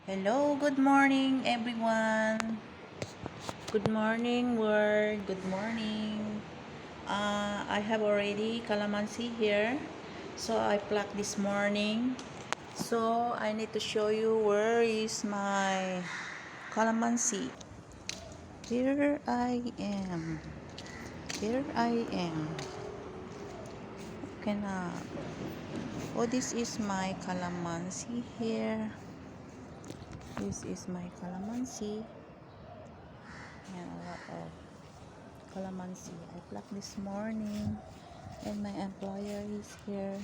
Hello, good morning everyone. Good morning world. Good morning. I have already calamansi here. So I plucked this morning. So I need to show you where is my calamansi. Here I am. Here I am. Okay na. Oh, this is my calamansi here. This is my calamansi. And a lot of calamansi I plucked this morning, and my employer is here.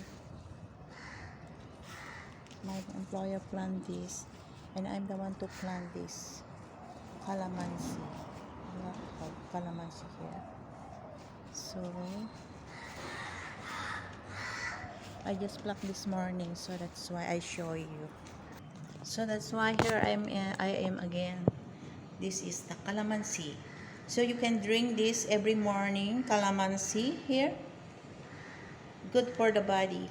My employer planted this, and I'm the one to plant this calamansi. A lot of calamansi here. So I just plucked this morning, so that's why I show you. So that's why here I am again. This is the calamansi. So you can drink this every morning. Calamansi here, good for the body,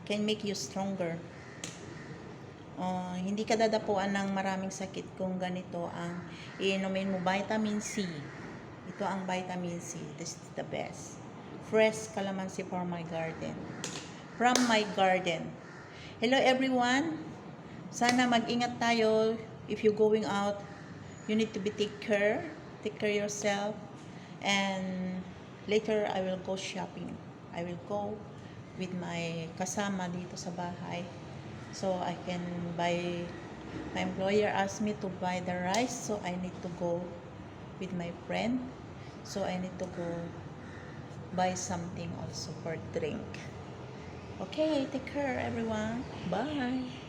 can make you stronger. Hindi ka dadapuan ng maraming sakit kung ganito ang iinumin mo. Vitamin C. Ito ang vitamin C. This is the best. Fresh calamansi for my garden. From my garden. Hello everyone. Sana mag-ingat tayo. If you're going out, you need to be take care yourself. And later I will go shopping. I will go with my kasama dito sa bahay. So I can buy, my employer asked me to buy the rice, so I need to go with my friend. So I need to go buy something also for drink. Okay, take care everyone. Bye.